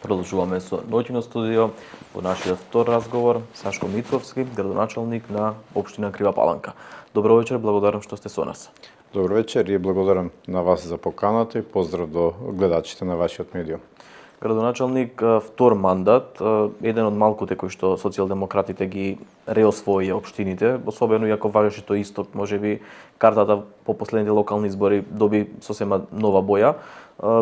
Продолжуваме со ноќно студио во нашиот втор разговор Сашко Митровски, градоначалник на општина Крива Паланка. Добро вечер, благодарам што сте со нас. Добро вечер и благодарам на вас за поканата и поздрав до гледачите на вашиот медиум. Градоначалник, втор мандат, еден од малкуте кои што социјалдемократите ги реосвоија општините, особено иако важеше тој исток, можеби картата по последните локални избори доби сосема нова боја.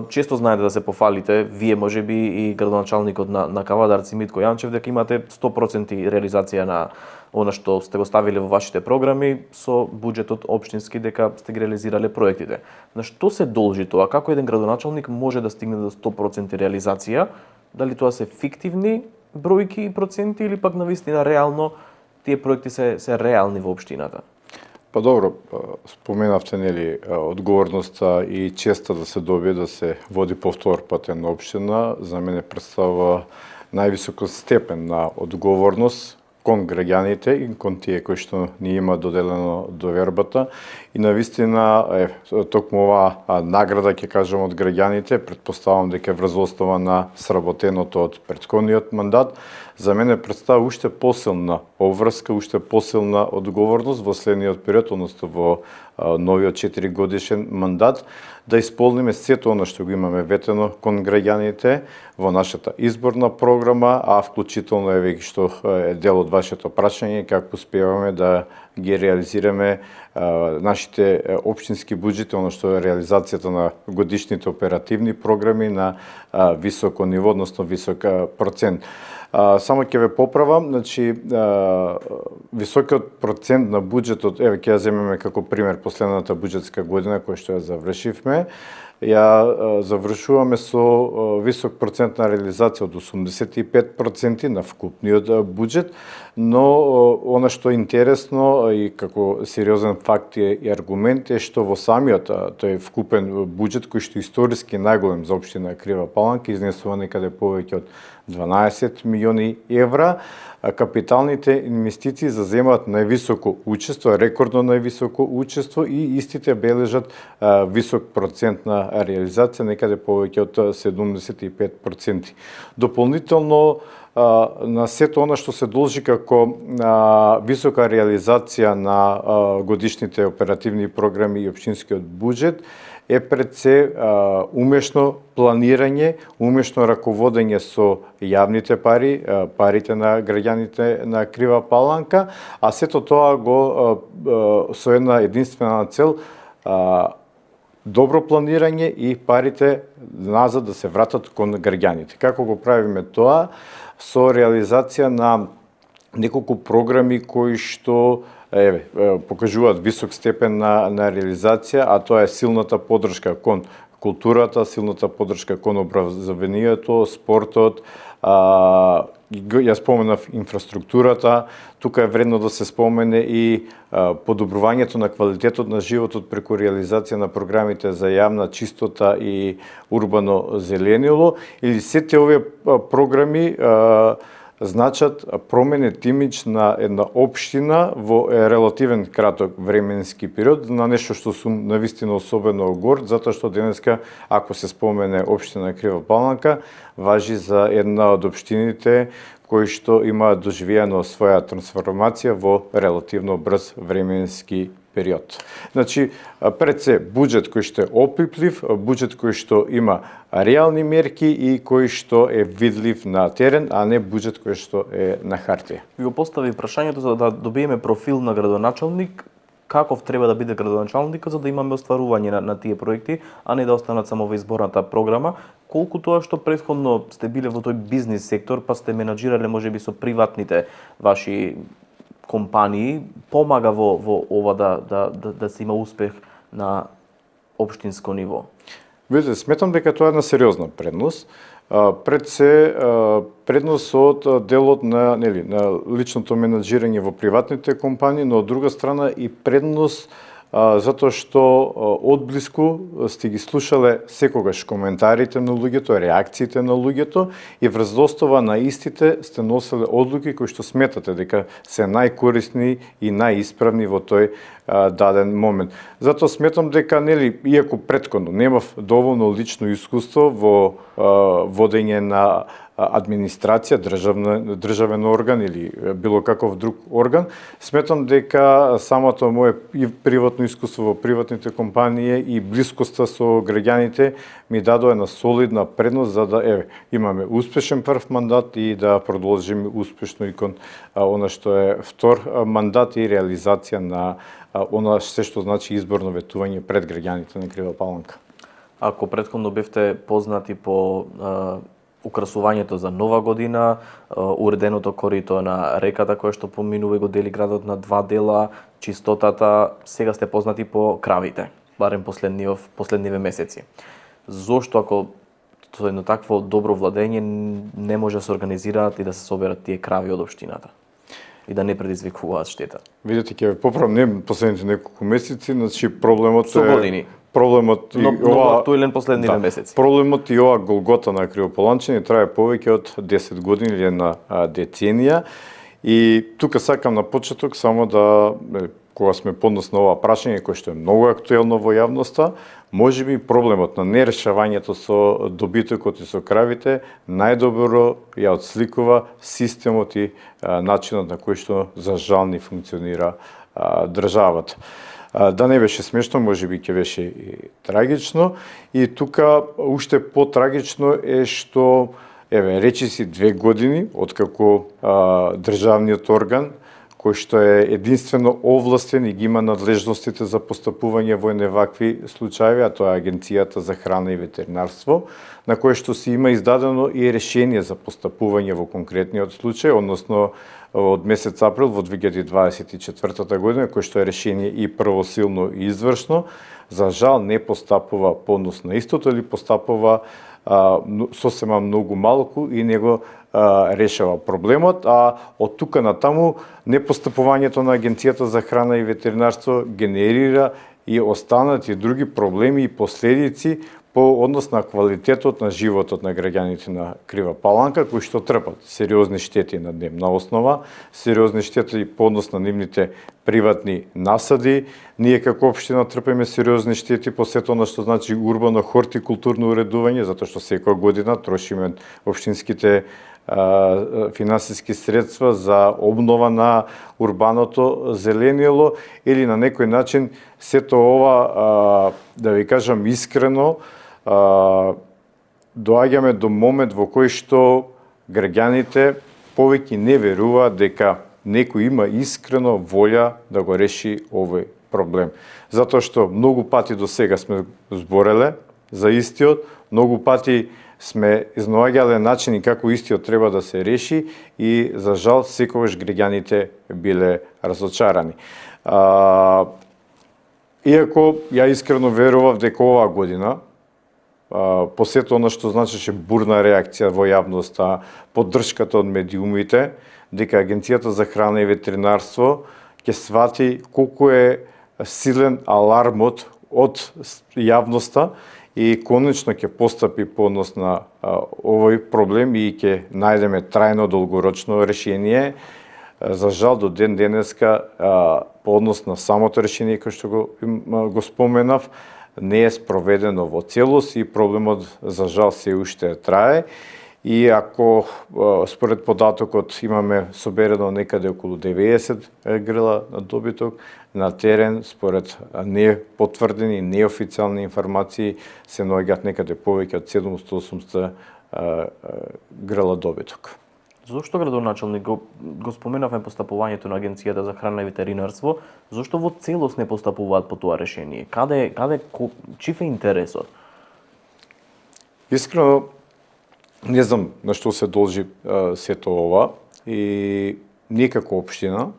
Често знаете да се пофалите, вие можеби и градоначалникот на Кавадарци Митко Јанчев, дека имате 100% реализација на она што сте го ставиле во вашите програми со буџетот општински, дека сте ги реализирале проектите. На што се должи тоа? Како еден градоначалник може да стигне до 100% реализација? Дали тоа се фиктивни бројки и проценти или пак навистина реално тие проекти се реални во општината? Па добро, споменавте нели одговорноста и честа да се добие да се води повтор пат една општина, за мене представува највисока степен на одговорност кон граѓаните и кон тие кои што ни има доделено довербата и навистина токму оваа награда ќе кажам од граѓаните, претпоставам дека е врз основа на сработеното од претходниот мандат, за мене представува уште посилна обврска, уште посилна одговорност во следниот период, односно во новиот 4 годишен мандат, да исполниме сето она што го имаме ветено кон граѓаните во нашата изборна програма, а вклучително еве што е дел од вашето прашање, како успеваме да ги реализираме нашите општински буџети, она што е реализацијата на годишните оперативни програми на високо ниво, односно висок процент. Само ќе ве поправам, значи високиот процент на буџетот, еве ќе ја земеме како пример последната буџетска година која што ја завршивме, ја завршуваме со висок процент на реализација од 85% на вкупниот буџет, но она што е интересно и како сериозен факт и аргумент е што во самиот тој вкупен буџет кој што историски најголем за општина Крива Паланка изнесува некаде повеќе од 12 милиони евра, капиталните инвестиции заземаат највисоко учество, рекордно највисоко учество и истите бележат висок процент на реализација, некаде повеќе од 75%. Дополнително на сето она што се должи како висока реализација на годишните оперативни програми и општинскиот буџет е пред се умешно планирање, умешно раководење со јавните пари, парите на граѓаните на Крива Паланка, а сето тоа го со една единствена цел добро планирање и парите назад да се вратат кон граѓаните. Како го правиме тоа? Со реализација на неколку програми кои што покажуваат висок степен на реализација, а тоа е силната поддршка кон културата, силната поддршка кон образованието, спортот, ја споменав инфраструктурата, тука е вредно да се спомене и подобрувањето на квалитетот на животот преку реализација на програмите за јавна чистота и урбано зеленило, или сите овие програми значат променет имидж на една општина во релативен краток временски период, на нешто што сум навистина особено горд, затоа што денеска, ако се спомене општина Крива Паланка, важи за една од општините кои што имаат доживеано своја трансформација во релативно брз временски период. Значи, пред се буџет кој што е опиплив, буџет кој што има реални мерки и кој што е видлив на терен, а не буџет кој што е на хартија. Ви го постави прашањето за да добиеме профил на градоначалник, каков треба да биде градоначалникот за да имаме остварување на тие проекти, а не да останат само во изборната програма. Колку тоа што претходно сте биле во тој бизнис сектор, па сте менаџирале можеби со приватните ваши компании, помага во ова да се има успех на општинско ниво? Видите, сметам дека тоа е една сериозна предност. Пред се предност од делот на личното менаџирање во приватните компании, но од друга страна и предност затоа што одблиску сте ги слушале секогаш коментарите на луѓето, реакциите на луѓето и врз достава на истите сте носиле одлуки кои што сметате дека се најкорисни и најисправни во тој даден момент. Затоа сметам дека, нели, иако претходно немав доволно лично искуство во водење на администрација, државен орган или било каков друг орган, сметам дека самото мое и приватно искуство во приватните компании и блискоста со граѓаните ми дадоа една солидна предност за да имаме успешен прв мандат и да продолжиме успешно и кон она што е втор мандат и реализација на она се што значи изборно ветување пред граѓаните на Крива Паланка. Ако претходно бевте познати по украсувањето за Нова година, уреденото корито на реката која што поминува и го дели градот на два дела, чистотата, сега сте познати по кравите, барем последниве месеци. Зошто ако со едно такво добро владење не може да се организираат и да се соберат тие крави од општината и да не предизвикуваат штета? Видете, ќе ве поправам, не последните неколку месеци, значи проблемот со години. Проблемот и ова актуелен последниве месеци. Проблемот и ова голгота на Кривополанчани трае повеќе од 10 години или една деценија. И тука сакам на почеток само да, кога сме поднос на ова прашање кој што е многу актуелно во јавноста, можеби проблемот на нерешавањето со добитокот и со кравите најдобро ја отсликува системот и начинот на кој што за жал не функционира државата. Да не беше смешно, можеби ќе беше и трагично. И тука уште потрагично е што, речиси 2 години откако државниот орган, кој што е единствено овластен и ги има надлежностите за постапување во вакви случаи, а тоа е Агенцијата за храна и ветеринарство, на кој што си има издадено и решение за постапување во конкретниот случај, односно од месец април во 2024 година, кој што е решение и првосилно и извршно, за жал не постапува понос на истото или постапува сосема многу малку и него решава проблемот, а од тука натаму непостапувањето на Агенцијата за храна и ветеринарство генерира и останати други проблеми и последици по однос на квалитетот на животот на граѓаните на Крива Паланка, кои што трпат сериозни штети на дневна основа, сериозни штети по однос на нивните приватни насади. Ние како општина трпиме сериозни штети по сето она што значи урбано хортикултурно уредување, затоа што секоја година трошиме општинските финансиски средства за обнова на урбаното зеленило или на некој начин сето ова, да ви кажам искрено, доаѓаме до момент во кој што граѓаните повеќе не веруваат дека некој има искрено волја да го реши овој проблем. Затоа што многу пати до сега сме збореле за истиот, многу пати сме изнаоѓале начини како истиот треба да се реши и за жал секогаш граѓаните биле разочарани. Иако ја искрено верував дека оваа година по сето она што значеше бурна реакција во јавноста, поддршката од медиумите, дека Агенцијата за храна и ветеринарство ќе свати колку е силен алармот од јавноста и конечно ќе постапи по однос на овој проблем и ќе најдеме трајно долгорочно решение. За жал до ден денеска по однос на самото решение кој што го споменав не е спроведено во целост и проблемот за жал се уште трае. И ако според податокот имаме соберено некаде околу 90 грла на добиток, на терен според непотврдени, неофицијални информации се наоѓаат некаде повеќе од 700-800 грла добиток. Зошто градоначалник го споменавме постапувањето на Агенцијата за храна и ветеринарство, зошто во целост не постапуваат по тоа решение? Чив е интересот? Искрено не знам на што се должи сето ова и ние како општина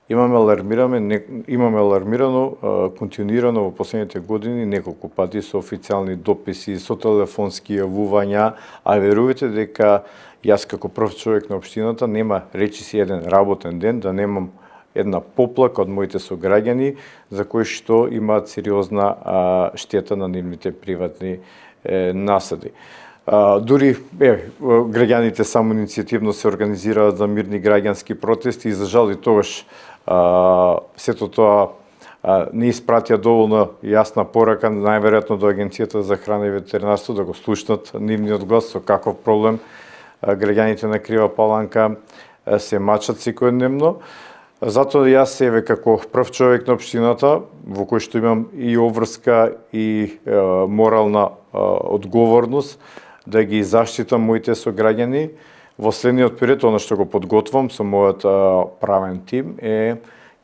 имаме алармирано континуирано во последните години неколку пати со официјални дописи, со телефонски јавувања, а верувате дека јас како прв човек на општината нема речиси еден работен ден да немам една поплака од моите сограѓани за кои што имаат сериозна штета на нивните приватни насади. Дури граѓаните само иницијативно се организираат за мирни граѓански протести и за жал и тогаш сето тоа не испратија доволно јасна порака, најверојатно до Агенцијата за храна и ветеринарство да го слушнат нивниот глас со каков проблем граѓаните на Крива Паланка се мачат секојдневно. Затоа јас еве како прв човек на општината, во кој што имам и обврска и морална одговорност да ги заштитам моите сограѓани, во следниот период, она што го подготвам со мојот правен тим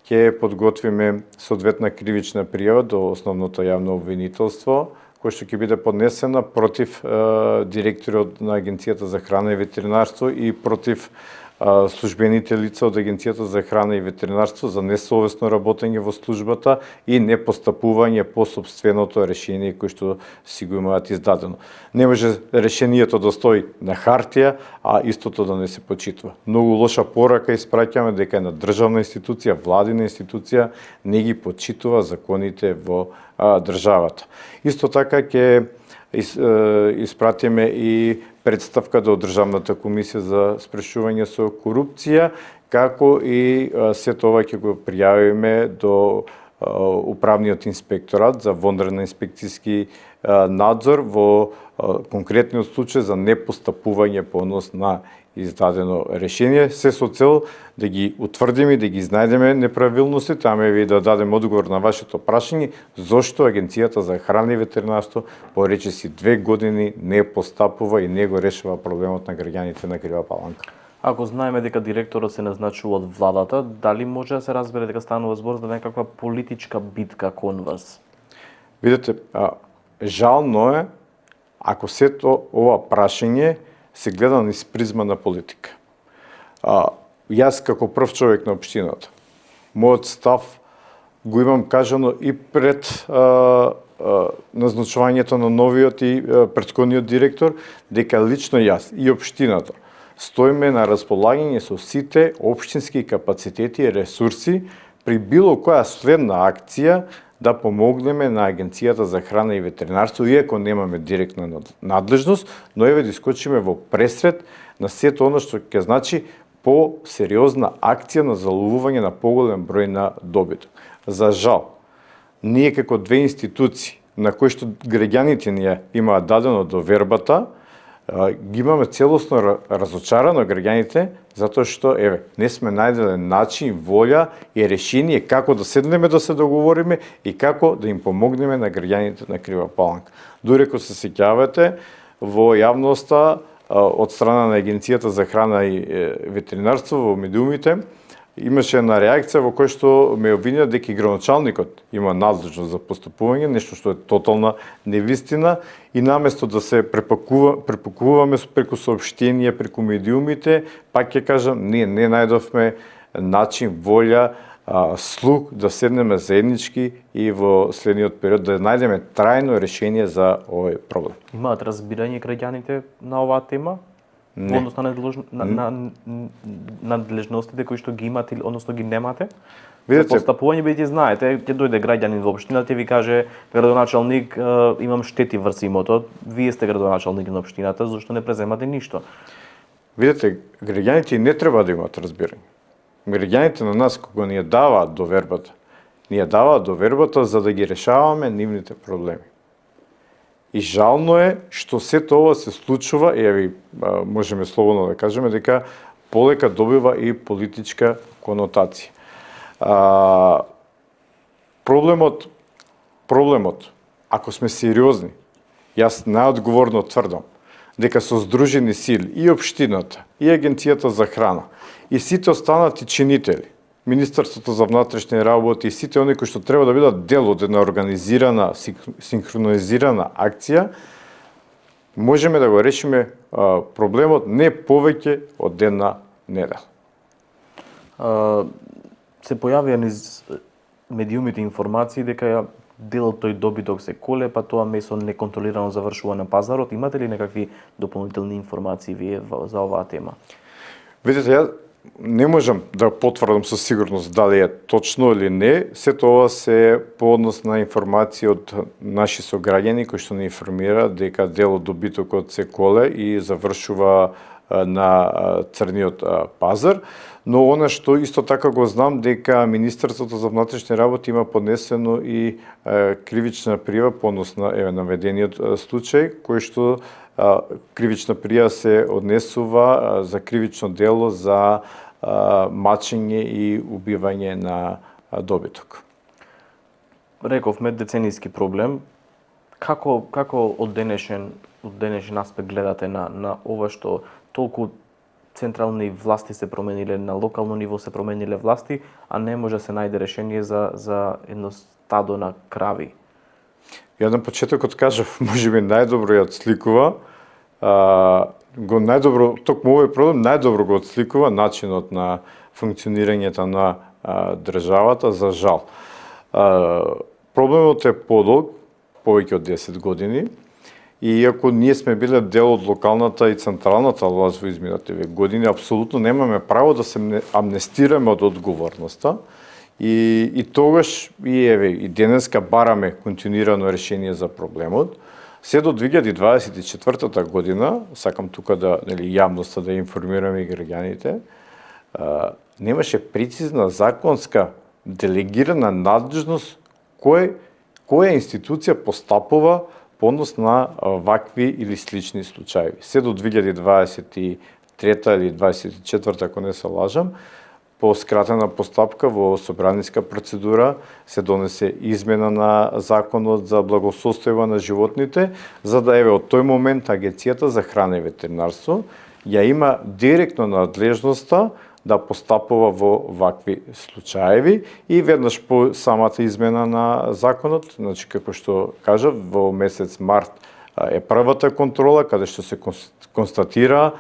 ќе подготвиме соодветна кривична пријава до основното јавно обвинителство, кој што ќе биде поднесена против директорот на Агенцијата за храна и ветеринарство и против службените лица од Агенцијата за храна и ветеринарство за несовесно работење во службата и непостапување по сопственото решение кој што си го имаат издадено. Не може решението да стои на хартија, а истото да не се почитува. Многу лоша порака испраќаме дека една државна институција, владина институција не ги почитува законите во државата. Исто така ќе испратиме и представка до Државната комисија за спрешување со корупција, како и се тоа ќе го пријавиме до управниот инспекторат за вонреден инспекцијски надзор во конкретниот случај за непостапување по однос на издадено решение, се со цел да ги утврдиме и да ги знајдеме неправилностите, аме ви да дадем одговор на вашето прашање, зошто Агенцијата за храна и ветеринарство по речиси 2 години не постапува и не го решава проблемот на граѓаните на Крива Паланка. Ако знаеме дека директорот се назначува од владата, дали може да се разбере дека станува збор за некаква политичка битка кон вас? Видете, жално е ако сето ова прашање се гледа низ призма на политика. Јас како прв човек на општината, мојот став го имам кажано и пред назначувањето на новиот и претходниот директор, дека лично јас и општината стоиме на располагање со сите општински капацитети и ресурси при било која следна акција да помогнеме на Агенцијата за храна и ветеринарство, иако немаме директна надлежност, но еве да искочиме во пресред на сето оно што ќе значи по-сериозна акција на заловување на поголем број на добиток. За жал, ние како две институции на кои што граѓаните ни имаат дадено довербата, ги имаме целосно разочарано граѓаните, затоа што, еве, не сме најделе начин, волја и решение како да седнеме да се договориме и како да им помогнеме на граѓаните на Крива Паланка. Дури ако се сеќавате, во јавноста од страна на Агенцијата за храна и ветеринарство во медиумите, имаше една реакција во која што ме обвинија дека градоначалникот има надлежност за постапување, нешто што е тотална невистина, и наместо да се препакуваме преку соопштенија, преку медиумите, пак ќе кажам, ние не најдовме начин, волја, слух да седнеме заеднички и во следниот период да најдеме трајно решение за овој проблем. Имаат разбирање граѓаните на оваа тема? Не. Во однос на надлежностите кои што ги имате, односно ги немате? Видете, Постапување бидејќи знаете, ќе дојде граѓанин во општината и ви каже градоначалник, имам штети врз имотот, вие сте градоначалник на општината, зашто не преземате ништо? Видете, граѓаните не треба да имаат разбирање. Граѓаните на нас кога ни ја даваат довербата за да ги решаваме нивните проблеми. И жално е што сето ова се случува, и можеме слободно да кажеме дека полека добива и политичка конотација. Проблемот, ако сме сериозни, јас најодговорно тврдам дека со здружени сили и општината, и Агенцијата за храна, и сите останати чинители, Министерството за внатрешни работи и сите оние кои што треба да бидат дел од една организирана, синхронизирана акција, можеме да го решиме проблемот не повеќе од една недела. Се појавија низ медиумите информации дека дел од тој добиток се коле, па тоа месо неконтролирано завршува на пазарот. Имате ли некакви дополнителни информации вие за оваа тема? Видите, не можам да потврдам со сигурност дали е точно или не, сето ова се по однос на информација од наши сограѓани кои што не информираат дека дел од добитокот се коле и завршува на црниот пазар, но она што исто така го знам дека Министерството за внатрешни работи има поднесено и кривична прижава по однос на наведениот случај, кој што кривична прижава се однесува за кривично дело за мачење и убивање на добиток. Рековме деценијски проблем. Како од денешен аспект гледате на ова што толку централни власти се промениле, на локално ниво се промениле власти, а не може да се најде решение за едно стадо на крави? Ја на почетокот кажав, можеби најдобро ја отсликува токму овој проблем најдобро го отсликува начинот на функционирањето на државата, за жал. Проблемот е подолг, повеќе од 10 години, и иако ние сме биле дел од локалната и централната власт во изминатите години, апсолутно немаме право да се амнестираме од одговорноста. И тогаш, и денеска бараме континуирано решение за проблемот. Се до 2024 година, сакам тука да јавноста да информираме и граѓаните, немаше прецизна законска делегирана надлежност која институција постапува по однос на вакви или слични случаи. Се до 2023 или 2024, ако не се лажам, по скратена постапка во собраниска процедура се донесе измена на законот за благосостојба на животните, за да од тој момент Агенцијата за храна и ветеринарство ја има директно надлежноста да постапува во вакви случаеви и веднаш по самата измена на законот, значи како што кажав, во месец март е првата контрола каде што се констатира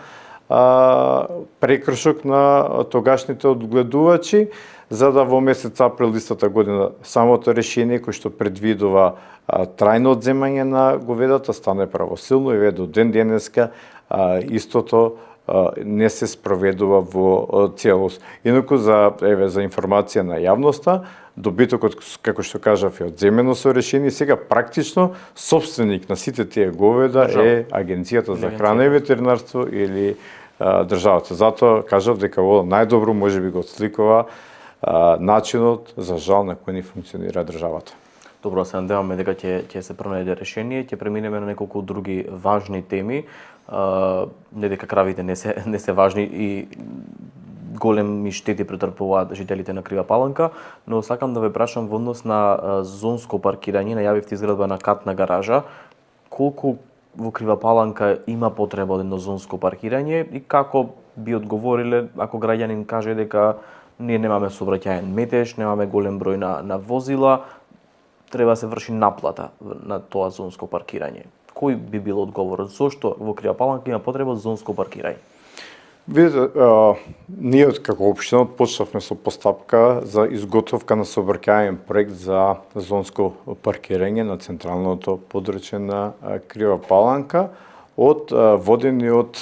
прекршок на тогашните одгледувачи, за да во месец април истата година самото решение кој што предвидува трајно одземање на говедата стане правосилно и до ден денеска истото не се спроведува во целост. Инаку за информација на јавноста, добитокот, како што кажав, е одземено со решение, сега практично собственик на сите тие говеда е Агенцијата за храна и ветеринарство или државата. Затоа кажав дека ова најдобро можеби го отсликува начинот за жал на кој ни функционира државата. Добро, се надеваме дека ќе се пронајде решение, ќе преминеме на неколку други важни теми. Не дека кравите не се важни и големи штети претрпуваат жителите на Крива Паланка, но сакам да ве прашам во однос на зонско паркирање, најавивте изградба на катна гаража, колку во Крива Паланка има потреба од едно зонско паркирање и како би одговориле ако граѓанин каже дека ние немаме сообраќаен метеж, немаме голем број на возила, треба да се врши наплата на тоа зонско паркирање. Кој би бил одговорот? Зошто во Крива Паланка има потреба од зонско паркирање? Видете, ние како општина почнавме со постапка за изготовка на сообраќаен проект за зонско паркирање на централното подрачје на Крива Паланка, водени од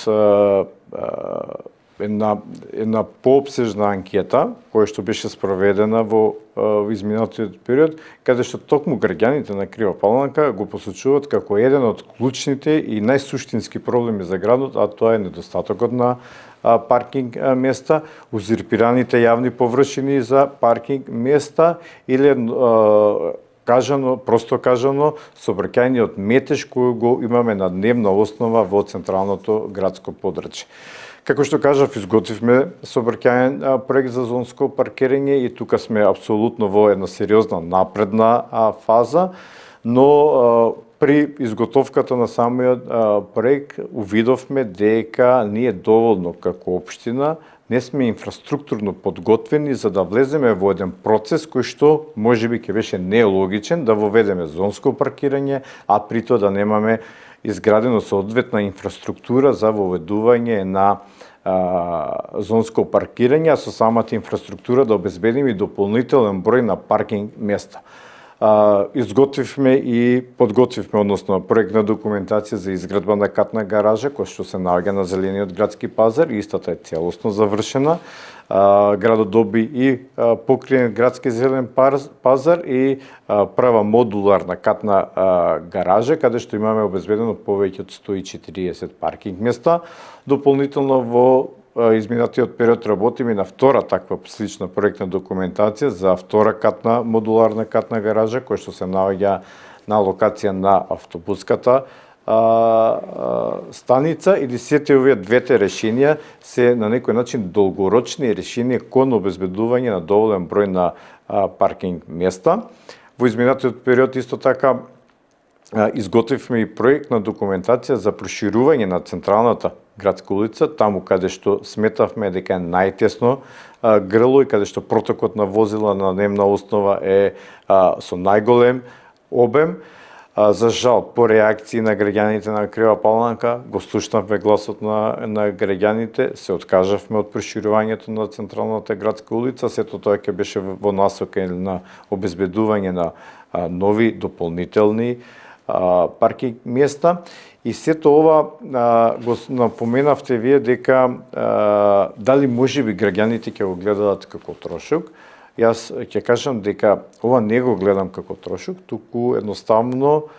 една поопсежна анкета која што беше спроведена во изминатиот период, каде што токму граѓаните на Крива Паланка го посочуваат како еден од клучните и најсуштински проблеми за градот, а тоа е недостатокот на паркинг места, узурпираните јавни површини за паркинг места или просто кажано, сообраќајниот метеж кој го имаме на дневна основа во централното градско подрачје. Како што кажав, изготвивме сообраќаен проект за зонско паркирање и тука сме апсолутно во една сериозна напредна фаза, но при изготовката на самиот проект увидовме дека ние доволно како општина не сме инфраструктурно подготвени за да влеземе во еден процес кој што можеби ќе беше нелогичен да воведеме зонско паркирање, а при тоа да немаме изградено соодветна инфраструктура за воведување на зонско паркирање, а со самата инфраструктура да обезбедиме и дополнителен број на паркинг места. изготвивме и подготвивме, односно проектна документација за изградба на катна гаража, која што се наоѓа на зелениот градски пазар, и истата е целосно завршена. Градот доби и покриен градски зелен пазар и прва модуларна катна гаража, каде што имаме обезбедено повеќе од 140 паркинг места. Дополнително во изминатиот период работиме на втора таква слична проектна документација за втора модуларна катна гаража, која што се наоѓа на локација на автобуската станица, или сите овие двете решенија се на некој начин долгорочни решенија кон обезбедување на доволен број на паркинг места. Во изминатиот период исто така изготвивме и проектна документација за проширување на централната градска улица, таму каде што сметавме дека е најтесно грло и каде што протокот на возила на дневна основа е со најголем обем. За жал, по реакции на граѓаните на Крива Паланка, го слушнавме гласот на граѓаните, се откажавме од проширувањето на централната градска улица, сето тоа ќе беше во насока на обезбедување на нови дополнителни паркинг места. И сето ова го напоменавте вие дека дали можеби граѓаните ќе го гледаат како трошок. Јас ќе кажам дека ова не го гледам како трошок, туку едноставно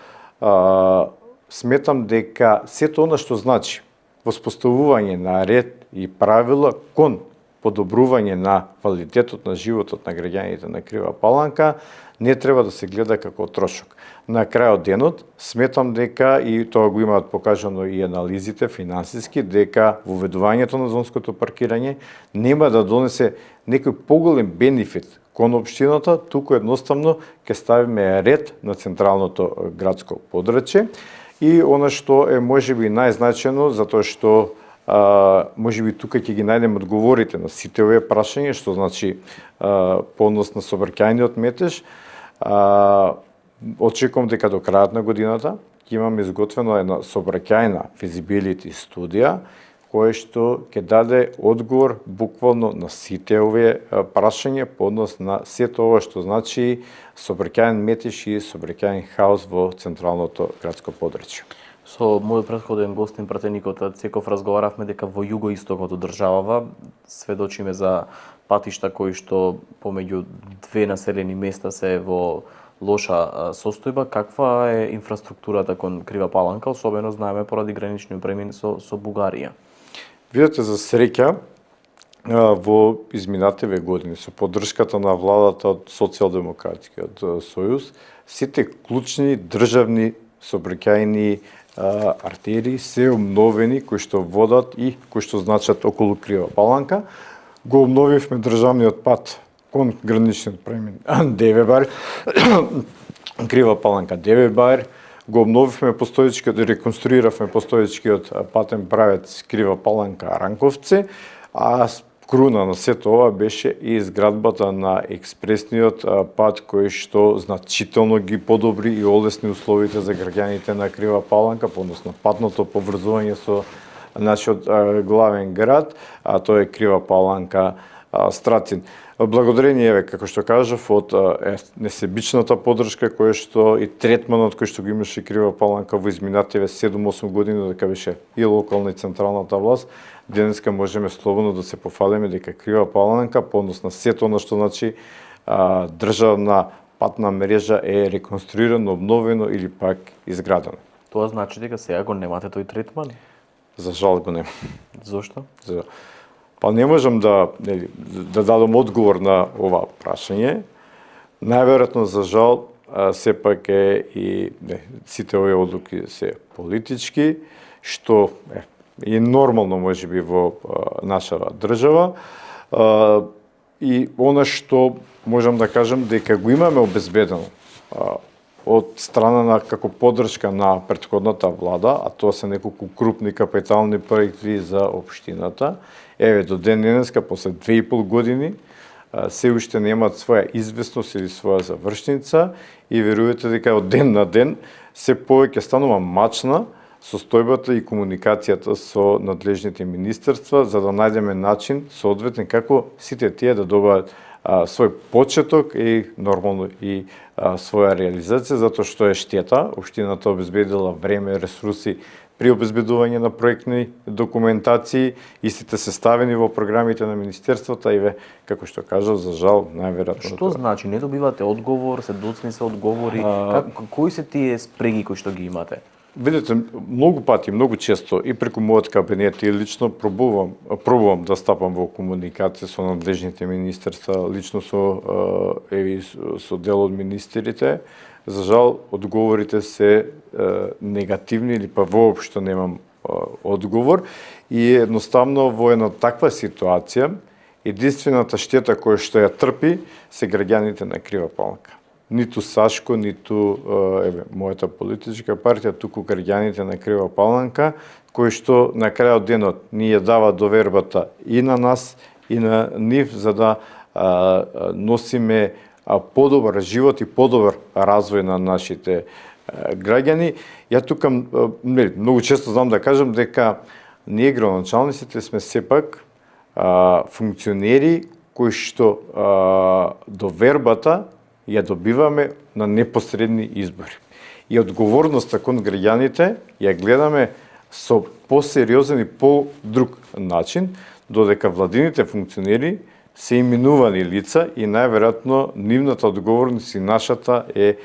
сметам дека сето она што значи воспоставување на ред и правила кон подобрување на квалитетот на животот на граѓаните на Крива Паланка не треба да се гледа како трошок. На крајот денот сметам дека, и тоа го имаат покажано и анализите финансиски, дека воведувањето на зонското паркирање нема да донесе некој поголем бенефит кон општината, туку едноставно ќе ставиме ред на централното градско подрачје. И она што е можеби најзначајно, затоа што можеби тука ќе ги најдеме одговорите на сите овие прашања, што значи по однос на сообраќајниот метеж. Очекувам дека до крајот на годината ќе имаме изготвено една сообраќајна feasibility студија, која што ќе даде одговор буквално на сите овие прашања по однос на сето ова што значи сообраќајен метеж и сообраќајен хаос во централното градско подрачје. Со мојот претходен гостин пратеникот Цеков разговаравме дека во југоистокот од државава сведочиме за патишта кои што помеѓу две населени места се во лоша состојба. Каква е инфраструктурата кон Крива Паланка, особено знаеме поради гранични премини со Бугарија? Видете, за среќа, во изминативе години, со поддршката на владата од Социјалдемократскиот сојуз, сите клучни државни сообраќајни артерии се обновени, кои што водат и кои што значат околу Крива Паланка. Го обновивме државниот пат кон граничниот премин Девебар, Крива Паланка Девебар, го обновивме постоечкиот, реконструиравме постоечкиот патен правец Крива Паланка Ранковци, а круна на сето ова беше и изградбата на експресниот пат кој што значително ги подобри и олесни условите за граѓаните на Крива Паланка, односно патното поврзување со нашиот главен град, а тоа е Крива Паланка Страцин. Благодарение, како што кажав, од несебичната поддршка која што и третманот кој што го имаше Крива Паланка во изминативе 7-8 години, дека беше и локална и централната власт, денеска можеме слободно да се пофалиме дека Крива Паланка, по однос на сето она што значи државна патна мрежа е реконструирано, обновено или пак изградено. Тоа значи дека сега го немате тој третман? За жал го нема. Зошто? Па не можам да дадам одговор на ова прашање. Најверојатно, за жал, сепак е и сите овие одлуки се политички, што е нормално можеби во нашава држава. И она што можам да кажам дека го имаме обезбедено од страна на како поддршка на претходната влада, а тоа се неколку крупни капитални проекти за општината. Еве, до ден денеска, после 2,5 години, се уште немаат своја известност или своја завршница и верувате дека од ден на ден се повеќе станува мачна состојбата и комуникацијата со надлежните министерства за да најдеме начин соодветен како сите тие да добаат свој почеток и нормално и своја реализација, затоа што е штета. Општината обезбедила време, ресурси при обезбедување на проектни документации, истите се ставени во програмите на министерствата и како што кажав, за жал, најверојатно. Што значи не добивате одговор, се доцни се одговори, кои се тие спреги кои што ги имате? Видете, многу пати, многу често и преку мојот кабинет и лично пробувам да стапам во комуникација со надлежните министерства, лично со дел од министрите. За жал, одговорите се негативни или па воопшто немам одговор и едноставно во една таква ситуација единствената штета која што ја трпи се граѓаните на Крива Паланка. Ниту Сашко, ниту мојата политичка партија, туку граѓаните на Крива Паланка, кои што на крајот денот ни ја дава довербата и на нас и на нив за да носиме подобар живот и подобар развој на нашите граѓани. Ја тука многу често знам да кажам дека ние градоначалниците сме сепак функционери кои што довербата ја добиваме на непосредни избори. И одговорноста кон граѓаните ја гледаме со посериозен и по-друг начин, додека владините функционери се именувани лица и најверојатно нивната одговорност и нашата е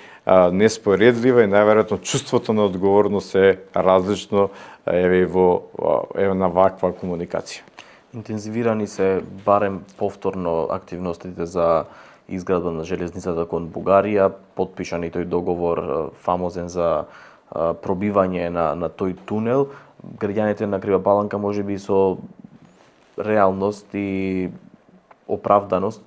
неспоредлива и најверојатно чувството на одговорност е различно на ваква комуникација. Интензивирани се барем повторно активностите за изградба на железницата кон Бугарија, потпишан и тој договор фамозен за пробивање на тој тунел. Граѓаните на Крива Паланка можеби со реалност и оправданост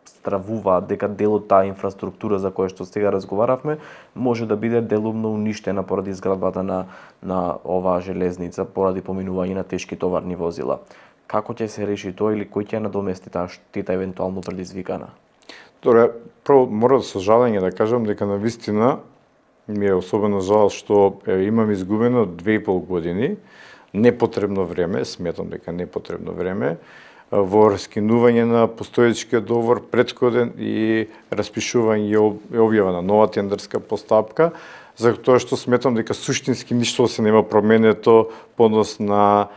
стравуваат дека дел од таа инфраструктура за која што сега разговаравме може да биде делумно уништена поради изградбата на оваа железница, поради поминување на тешки товарни возила. Како ќе се реши тоа или кој ќе надомести таа штета евентуално предизвикана? Добре, прво мора со жалење да кажам дека навистина ми е особено жал што имам изгубено 2,5 години непотребно време, сметам дека непотребно време во раскинување на постоечкиот договор претходен и распишување и објава на нова тендерска постапка, за тоа што сметам дека суштински ништо се нема променето по однос на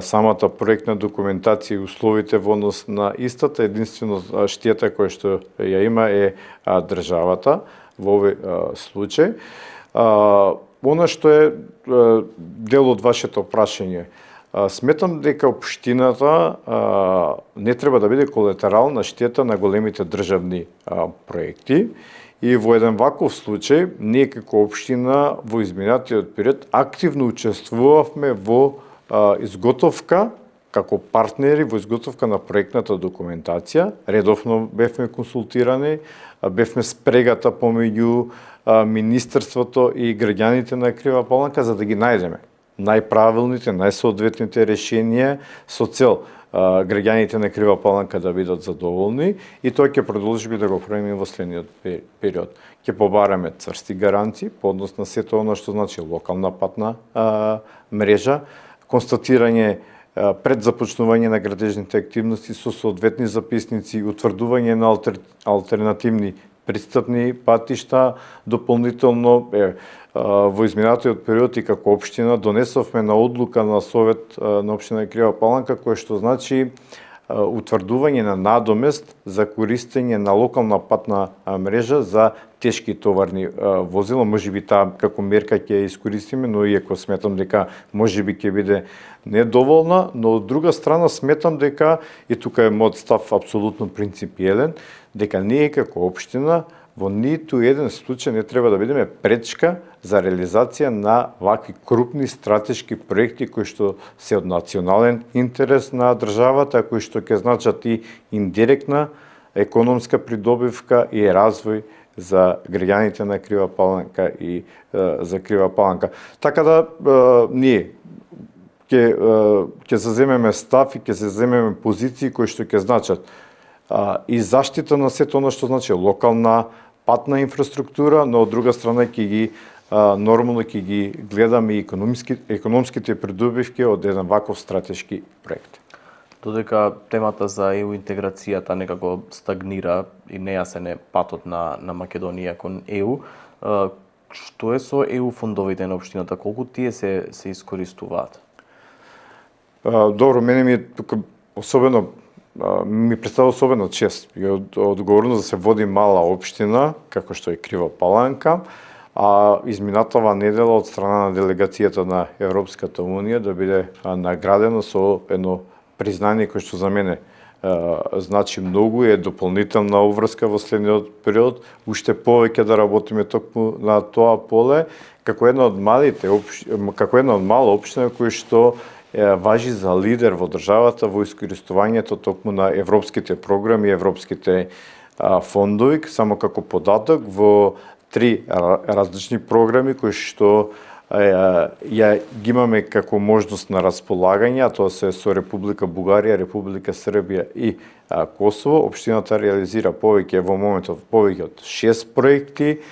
самата проектна документација и условите во однос на истата. Единствено штета која што ја има е државата во овој случај. Она што е дел од вашето прашање, сметам дека општината не треба да биде колатерална штета на големите државни проекти и во еден ваков случај ние како општина во изминатиот период активно учествувавме во изготовка како партнери во изготовка на проектната документација. Редовно бевме консултирани, бевме спрегата помеѓу министерството и граѓаните на Крива Паланка за да ги најдеме најправилните, најсоодветните решенија со цел граѓаните на Крива Паланка да бидат задоволни и тоа ќе продолжиме да го правиме во следниот период. Ќе побараме цврсти гаранции по однос на сето она што значи локална патна мрежа, констатирање пред започнување на градежните активности со соодветни записници, утврдување на алтернативни пристапни патишта, дополнително во изминатиот период и како општина донесовме на одлука на Совет на општина Крива Паланка кој што значи утврдување на надомест за користење на локална патна мрежа за тешки товарни возила. Можеби таа како мерка ќе ја искористиме, но иако сметам дека можеби ќе биде недоволна, но од друга страна сметам дека, и тука е мојот став апсолутно принципиелен, дека ние како општина во ниту еден случај не треба да бидеме пречка за реализација на вакви крупни стратешки проекти кои што се од национален интерес на државата, кои што ќе значат и индиректна економска придобивка и развој за граѓаните на Крива Паланка и за Крива Паланка. Така да ние ќе заземеме став и ќе заземеме позиции кои што ќе значат и заштита на сето она што значи локална патна инфраструктура, но од друга страна ќе ги нормално ќе ги гледаме и економските придобивки од еден ваков стратешки проект. Додека темата за ЕУ интеграцијата некако стагнира и нејасен е патот на Македонија кон ЕУ, што е со ЕУ фондовите на општината? Колку тие се искористуваат? Добро, мене ми е тука особено ми представува особено чест и одговорност да се води мала општина, како што е Крива Паланка, а изминатава недела од страна на делегацијата на Европската Унија да биде наградено со едно признание кој што за мене значи многу, е дополнителна обврска во следниот период, уште повеќе да работиме токму на тоа поле, како една од мала општина кој што важи за лидер во државата во искористувањето токму на европските програми, европските фондови, само како податок во 3 различни програми кои што ја ги имаме како можност на располагање, а тоа се со Република Бугарија, Република Србија и Косово. Општината реализира во моментот повеќе од 6 проекти,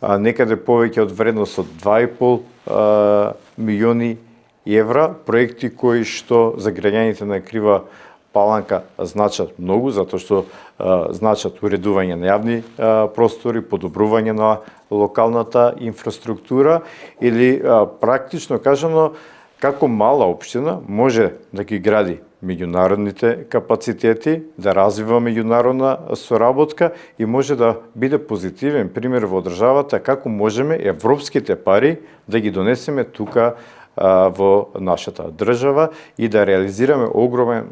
некаде повеќе од вредност од 2,5 милиони евра, проекти кои што за граѓаните на Крива Паланка значат многу, затоа што значат уредување на јавни простори, подобрување на локалната инфраструктура или практично кажано, како мала општина може да ги гради меѓународните капацитети, да развива меѓународна соработка и може да биде позитивен пример во државата како можеме европските пари да ги донесеме тука во нашата држава и да реализираме огромен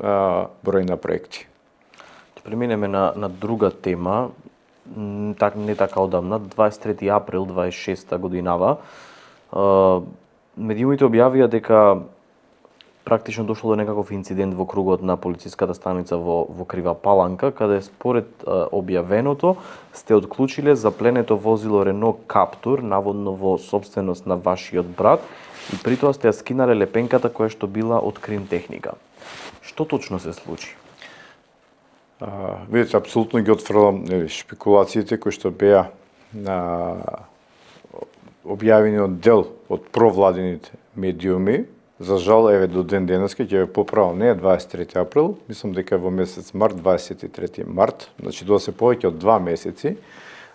број на проекти. Ќе преминеме на друга тема, не така одамна, 23 април 26 годинава. Медиумите објавија дека практично дошло до некаков инцидент во кругот на полициската станица во Крива Паланка, каде според објавеното сте отклучиле запленето возило Рено Каптур, наводно во собственост на вашиот брат, и при тоа сте ја скинале лепенката која што била од крим техника. Што точно се случи? Видите, апсолутно ги отфрлам шпекулациите кои што беа објавени од дел од провладените медиуми. За жал, еве до ден денеска ќе ве поправам, не е 23 април, мислам дека во месец март, 23 март, значи тоа се повеќе од 2 месеци.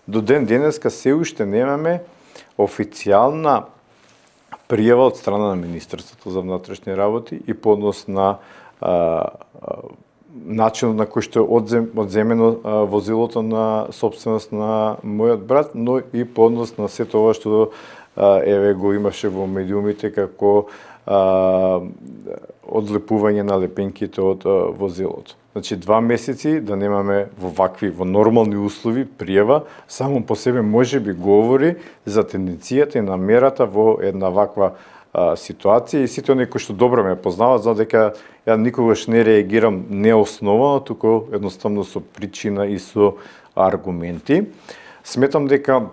До ден денеска се уште немаме официјална пријава од страна на Министерството за внатрешни работи и по однос на начин на кој што е одземено возилото на собственост на мојот брат, но и по однос на сето ова што еве го имаше во медиумите како одлепување на лепенките од возилото. Значи 2 месеци да немаме во нормални услови пријава, само по себе може би говори за тенденцијата и намерата во една ваква ситуација, и сите оние кои што добро ме познаваат знаат дека ја никогаш не реагирам неосновано, туку едноставно со причина и со аргументи. Сметам дека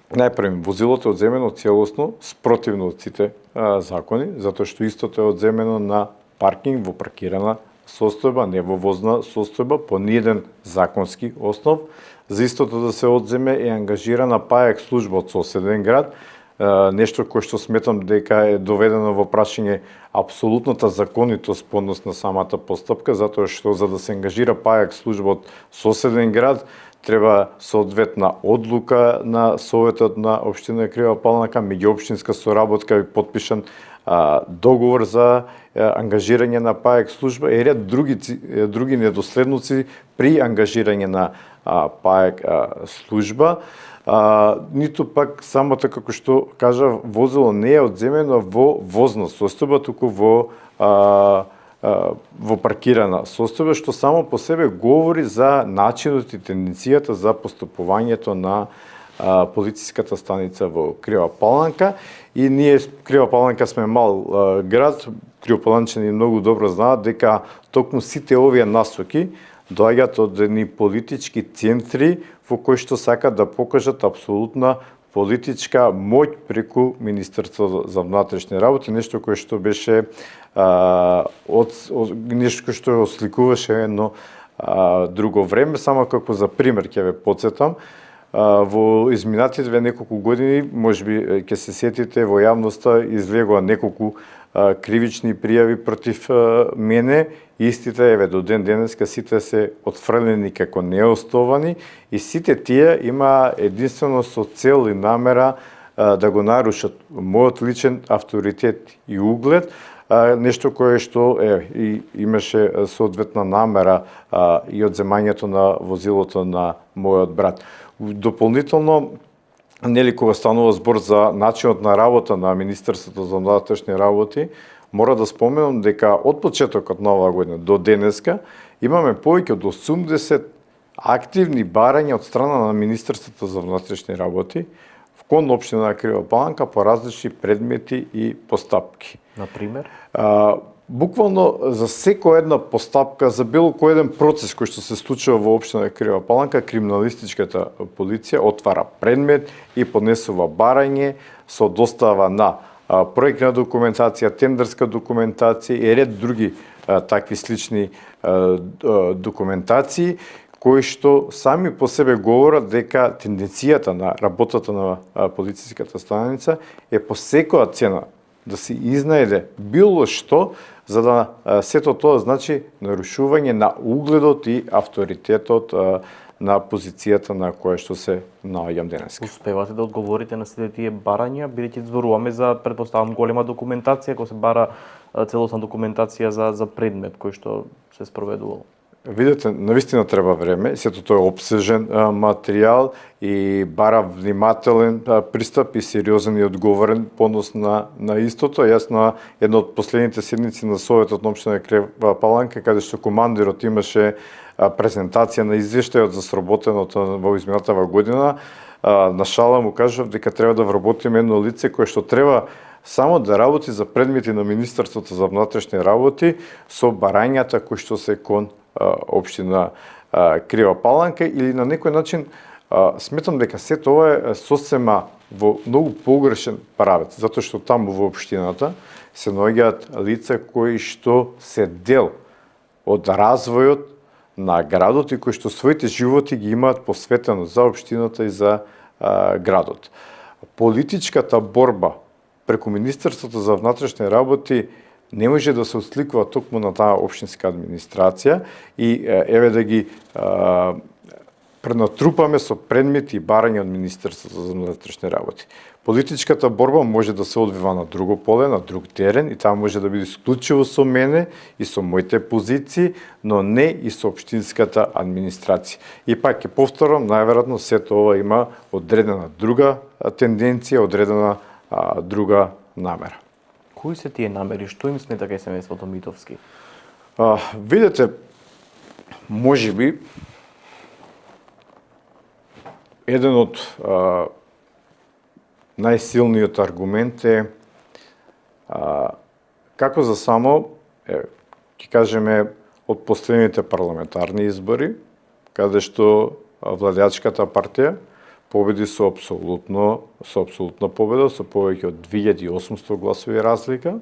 најпрво возилото е одземено целосно, спротивно од сите закони, затоа што истото е одземено на паркинг во паркирана состојба, не во возна состојба, по ниеден законски основ. За истото да се одземе е ангажирана ПАЕК служба од соседен град, нешто кое што сметам дека е доведено во прашање апсолутната законитост по однос на самата постапка, затоа што за да се ангажира ПАЕК служба од соседен град, треба соодветна одлука на Советот на општина Крива Паланка, меѓуопштинска соработка и потпишан договор за ангажирање на ПАЕК служба и ред други недоследноци при ангажирање на ПАЕК служба. Ниту пак самото, како што кажа, возило не е одземено во возна состојба, туку во паркирана состојба, што само по себе говори за начинот и тенденцијата за постапувањето на полициската станица во Крива Паланка. И ние, Крива Паланка, сме мал град, кривопаланчани многу добро знаат дека токму сите овие насоки доаѓаат од едни политички центри во кои што сакаат да покажат апсолутна политичка моќ преку Министерството за внатрешни работи, нешто кое што беше нешто кое што осликуваше едно друго време, само како за пример ќе ве потсетам. Во изминатите неколку години, можеби ќе се сетите, во јавноста излегоа неколку кривични пријави против мене. Истите, еве, до ден денеска сите се отфрлени како неостовани и сите тие има единствено со цел и намера да го нарушат мојот личен авторитет и углед, нешто кое што и имаше соодветна намера и одземањето на возилото на мојот брат. Дополнително, нели кога станува збор за начинот на работа на Министерството за внатрешни работи, мора да споменам дека од почетокот на оваа година до денеска имаме повеќе од 80 активни барања од страна на Министерството за внатрешни работи кон општина Крива Паланка по различни предмети и постапки. Например? Буквално за секоја една постапка, за било кој еден процес кој што се случува во општина Крива Паланка, криминалистичката полиција отвара предмет и поднесува барање со достава на проектна документација, тендерска документација и ред други такви слични документации, кои што сами по себе говорат дека тенденцијата на работата на полициската станица е по секоја цена да се изнајде било што, за да сето тоа значи нарушување на угледот и авторитетот на позицијата на која што се наоѓам денеска. Успевате да одговорите на сите тие барања, бидејќи зборуваме за, претпоставам, голема документација, кога се бара целосна документација за предмет кој што се спроведувал? Видете, навистина треба време, сето тоа е опсежен материјал и бара внимателен пристап и сериозен и одговорен понос на истото. Јас на една од последните седници на Советот на општина Крива Паланка, каде што командирот имаше презентација на извештајот за сработеното во изминатава година, на шала му кажав дека треба да вработиме едно лице кое што треба само да работи за предмети на Министерството за внатрешни работи со барањата кои што се кон општина Крива Паланка, или на некој начин сметам дека се тоа е сосема во многу погрешен правец, затоа што таму во општината се наоѓаат лица кои што се дел од развојот на градот и кои што своите животи ги имаат посветено за општината и за градот. Политичката борба преку Министерството за внатрешни работи не може да се отсликува токму на таа општинска администрација и еве да ги пренатрупаме со предмети и барања од Министерството за внатрешни работи. Политичката борба може да се одвива на друго поле, на друг терен и таа може да биде исклучиво со мене и со моите позиции, но не и со општинската администрација. И пак ќе повторам, најверојатно сето ова има одредена друга тенденција, одредена друга намера. Кои се тие намери? Што им смета кај семејството Митовски? Видете, можеби еден од најсилниот аргумент е како за само, ќе кажеме, од последните парламентарни избори, каде што владеачката партија победи со апсолутна победа, со повеќе од 2800 гласови разлика,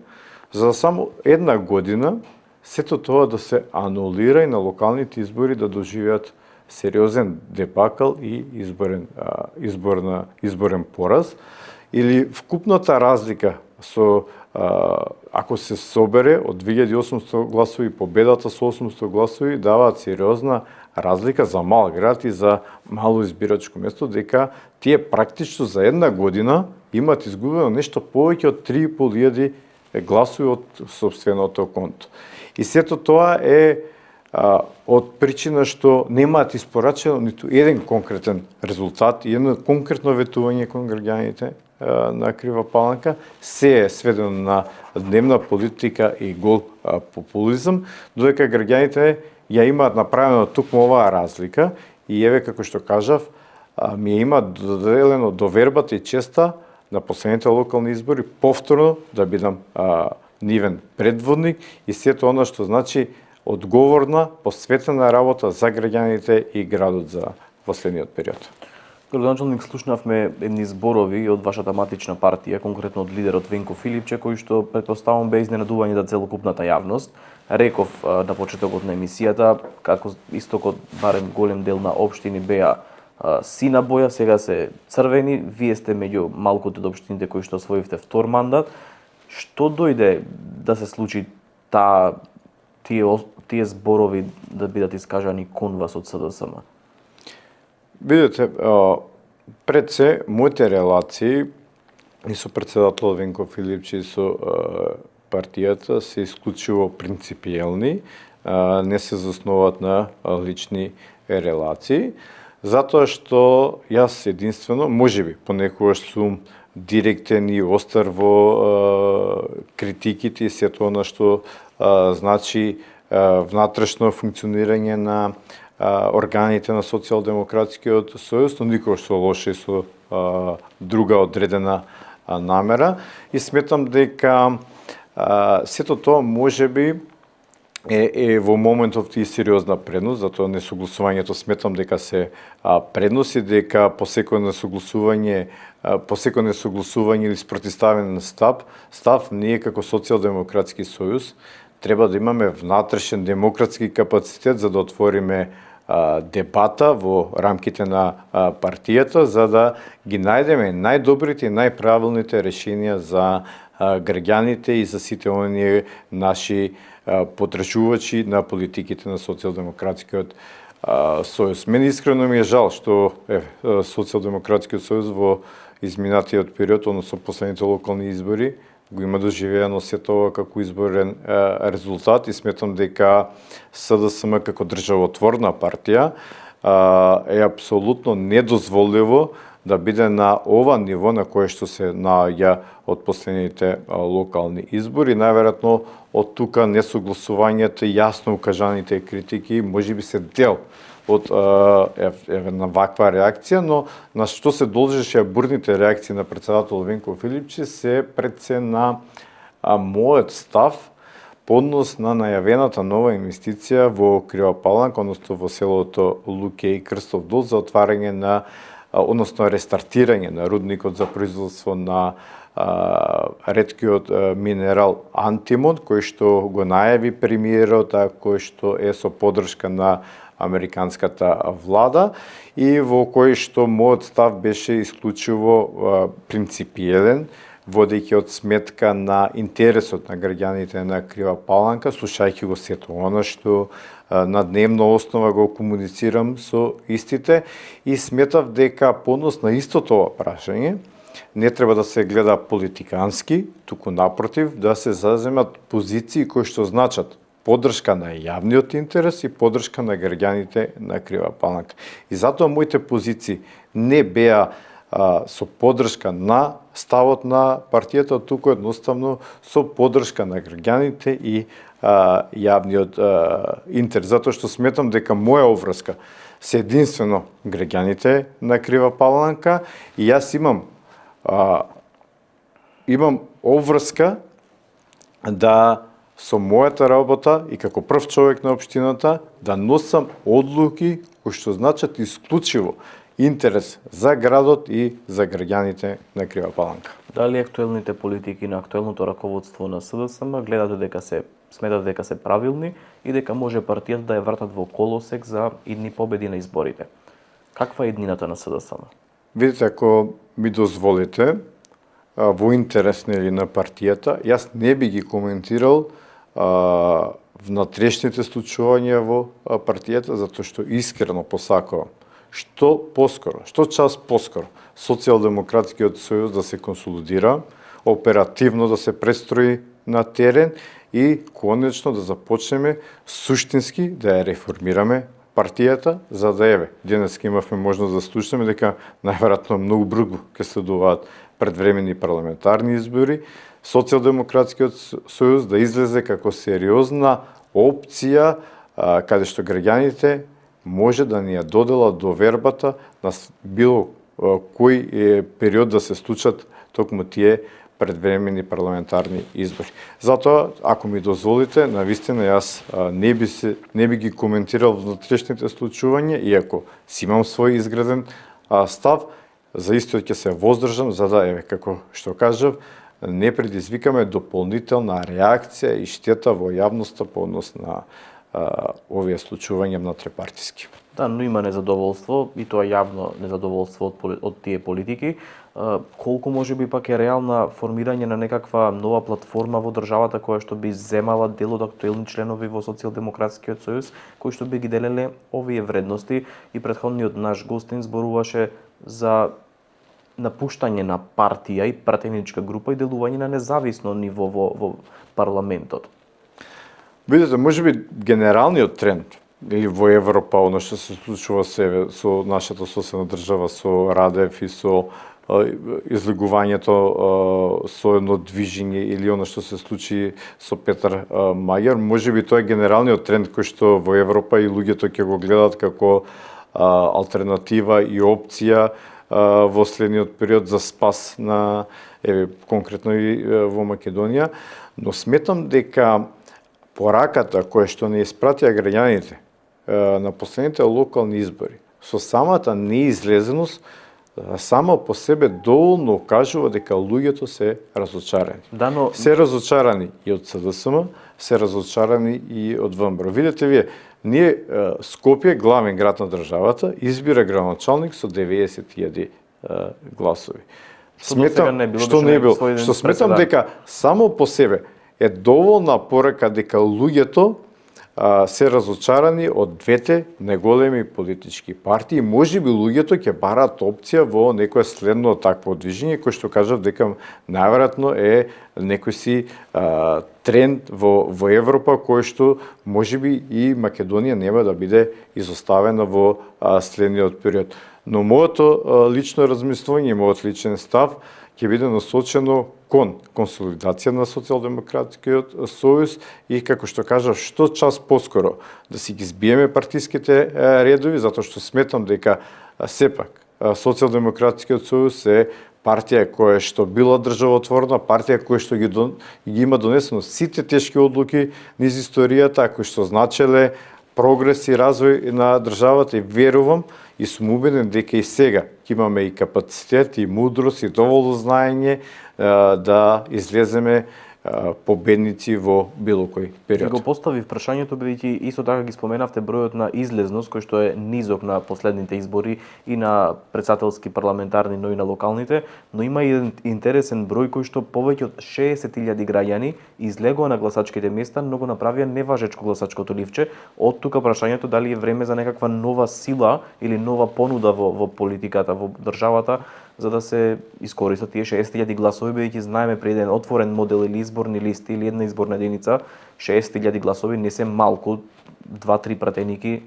за само една година сето тоа да се анулира и на локалните избори да доживеат сериозен дебакл и изборен пораз, или вкупната разлика со ако се собере од 2800 гласови, победата со 800 гласови даваат сериозна разлика за мал град и за мало избирачко место, дека тие практично за една година имаат изгубено нешто повеќе од 3500 гласови од сопственото конто. И сето тоа е од причина што немаат испорачено ниту еден конкретен резултат и едно конкретно ветување кон граѓаните на Крива Паланка, се е сведено на дневна политика и гол популизам, додека граѓаните ја имаат направено токму оваа разлика и еве како што кажав, ми има доделено довербата и честа на последните локални избори повторно да бидам нивен предводник и сето она што значи одговорна, посветена работа за граѓаните и градот за последниот период. Градоначалник, слушнавме едни зборови од вашата матична партија, конкретно од лидерот Венко Филипче, кој што претпоставам бе изненадување за целокупната јавност. Реков на почетокот на емисијата како истокот, барем голем дел на општини беа сина боја, сега се црвени, вие сте меѓу малкото од општините кои што освоивте втор мандат. Што дојде да се случи тие зборови да бидат искажани кон вас од СДСМ? Видете, пред се, моите релации и со председател Венко Филипчи и со партијата се исклучиво принципиелни, не се заснуваат на лични релации, затоа што јас единствено, можеби понекогаш сум директен и остар во критиките и сето она што значи внатрешно функционирање на органите на Социјалдемократскиот сојуз, но никогаш со лоше со друга одредена намера. И сметам дека сето тоа можеби е во моментов и сериозна предност, затоа несогласувањето сметам дека се предност и дека по секој несогласување или спротивставен став ние како Социјалдемократски сојуз треба да имаме внатрешен демократски капацитет за да отвориме дебата во рамките на партијата, за да ги најдеме најдобрите и најправилните решенија за граѓаните и за сите оние наши потрачувачи на политиките на Социјалдемократскиот сојуз. Мене искрено ми е жал што Социјалдемократскиот сојуз во изминатиот период, односно последните локални избори, го има доживеано сето ова како изборен резултат и сметам дека СДСМ како државотворна партија е апсолутно недозволиво да биде на ова ниво на кое што се наоѓа од последните локални избори. Најверојатно од тука несогласувањето и јасно укажаните критики можеби се дел од на ваква реакција, но на што се должеше бурните реакции на председател Венко Филипчи се пред се на мојот став по однос на најавената нова инвестиција во Крива Паланка, односно во селото Луке и Крстов Дол за отварање на односно рестартирање на рудникот за производство на реткиот минерал антимон, кој што го најави премиерот, кој што е со поддршка на американската влада и во кој што мојот став беше исклучиво принципиелен, водејќи од сметка на интересот на граѓаните на Крива Паланка, слушајќи го сето она што на дневна основа го комуницирам со истите и сметав дека по однос на истото ова прашање не треба да се гледа политикански, туку напротив да се заземат позиции кои што значат поддршка на јавниот интерес и поддршка на граѓаните на Крива Паланка. И затоа моите позиции не беа со поддршка на ставот на партијата, туку едноставно со поддршка на граѓаните и јавниот интерес. Затоа што сметам дека моја обврска се единствено граѓаните на Крива Паланка и јас имам обврска да со мојата работа и како прв човек на општината да носам одлуки кои што значат исклучиво интерес за градот и за граѓаните на Крива Паланка. Дали актуелните политики на актуелното раководство на СДСМ сметате дека се правилни и дека може партијата да ја вратат во колосек за идни победи на изборите? Каква е иднината на СДСМ? Видите, ако ми дозволите, во интерес на партијата, јас не би ги коментирал внатрешните случувања во партијата, затоа што искрено посакувам што поскоро, што час поскоро Социјалдемократскиот сојуз да се консолидира, оперативно да се престрои на терен и конечно да започнеме суштински да ја реформираме партијата, за да денеска имавме можност да слушнеме дека најверојатно многу брзо ќе следуваат предвремени парламентарни избори, Социјалдемократскиот сојуз да излезе како сериозна опција каде што граѓаните може да ни ја додела довербата на било кој период да се случат токму тие предвремени парламентарни избори. Затоа, ако ми дозволите, навистина јас не би ги коментирал внатрешните случувања, иако си имам свој изграден став, за истиот ќе се воздржам, за да, како што кажав, не предизвикаме дополнителна реакција и штета во јавноста по однос на овие случувања внатре партиски. Да, но има незадоволство и тоа јавно незадоволство од тие политики. Колку можеби пак е реална формирање на некаква нова платформа во државата која што би земала дел од актуелни членови во Социјалдемократскиот сојуз, кои што би ги делеле овие вредности, и претходниот наш гостин зборуваше за напуштање на партија и пратеничка група и делување на независно ниво во парламентот. Видете, можеби генералниот тренд или во Европа, оно што се случува со нашата соседна држава, со Радев и со излегувањето со едно движење или оно што се случи со Петар Маѓар, можеби тоа е генералниот тренд кој што во Европа и луѓето ќе го гледат како алтернатива и опција во следниот период за спас на конкретно и во Македонија, но сметам дека пораката која што не испратија граѓаните на последните локални избори со самата неизлезеност само по себе доволно кажува дека луѓето се разочарани. Да, но Се разочарани и од СДСМ, се разочарани и од ВМРО. Видете вие, ние Скопје, главен град на државата, избира градоначалник со 90.000 гласови. Што сметам дека само по себе е доволна порака дека луѓето се разочарани од двете најголеми политички партии. Можеби луѓето ќе бараат опција во некое следно такво движење, кој што кажав дека најверојатно е некој си тренд во Европа, кој што можеби и Македонија нема да биде изоставена во следниот период. Но моето лично размислување, мојот личен став ќе биде насочено кон консолидација на Социјалдемократскиот сојуз и, како што кажав, што час поскоро да си ги збиеме партиските редови, затоа што сметам дека сепак Социјалдемократскиот сојуз е партија која што била државотворна, партија која што ги има донесено сите тешки одлуки низ историјата, кои што значеле прогрес и развој на државата, и верувам и сум убеден дека и сега ќе имаме и капацитет, и мудрост, и доволно знаење да излеземе победници во било кој период. Го поставив прашањето бидејќи исто така ги споменавте бројот на излезност кој што е низок на последните избори и на претседателски парламентарни, но и на локалните, но има и интересен број кој што повеќе од 60.000 граѓани излегоа на гласачките места, но го направија неважечко гласачкото ливче. Од тука прашањето дали е време за некаква нова сила или нова понуда во политиката, во државата, за да се искористат тие 60.000 гласови, бидејќи знаеме при еден отворен модел или изборни листи или една изборна единица, 60.000 гласови не се малку, 2-3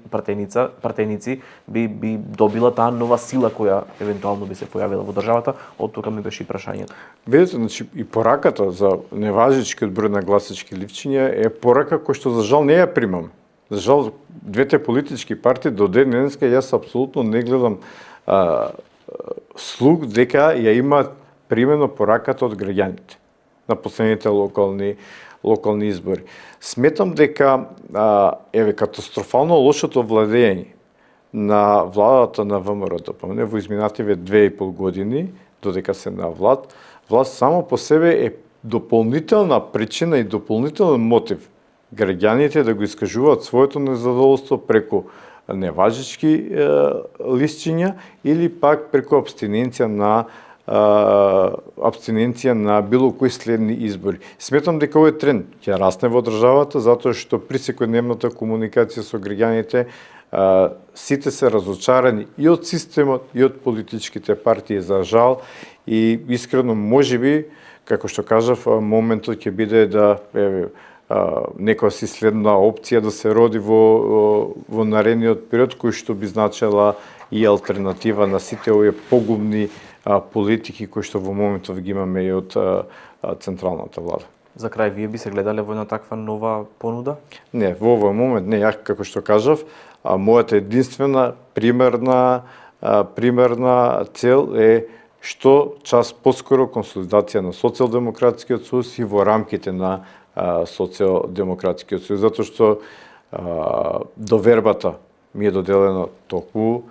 пратеници би добила таа нова сила која евентуално би се појавила во државата. Од тука ми беше и прашањето. Видете, значи и пораката за неважечкиот број на гласачки ливчиња е порака која што за жал не ја примам. За жал двете политички партии до ден денеска јас апсолутно не гледам слух дека ја имаат примено пораката од граѓаните на последните локални избори. Сметам дека катастрофално лошото владење на владата на ВМРО-ДПМН во изминативе 2,5 години, додека се на власт само по себе е дополнителна причина и дополнителен мотив граѓаните да го искажуваат своето незадоволство преку неважечки листчиња или пак преку абстиненција на било кои следни избори. Сметам дека овој тренд ќе расне во државата, затоа што при секојдневната комуникација со граѓаните сите се разочарани и од системот и од политичките партии, за жал, и искрено можеби, како што кажав, моментот ќе биде да некоја си следна опција да се роди во наредниот период, кој што би значела и алтернатива на сите овие погубни политики кои што во моментов ги имаме и од централната влада. За крај, вие би се гледале во една таква нова понуда? Не, во овој момент не, ја како што кажав, мојата единствена примерна цел е што час поскоро консолидација на Социјалдемократскиот сојуз и во рамките на Социјалдемократскиот сојуз, затоа што довербата ми е доделена токму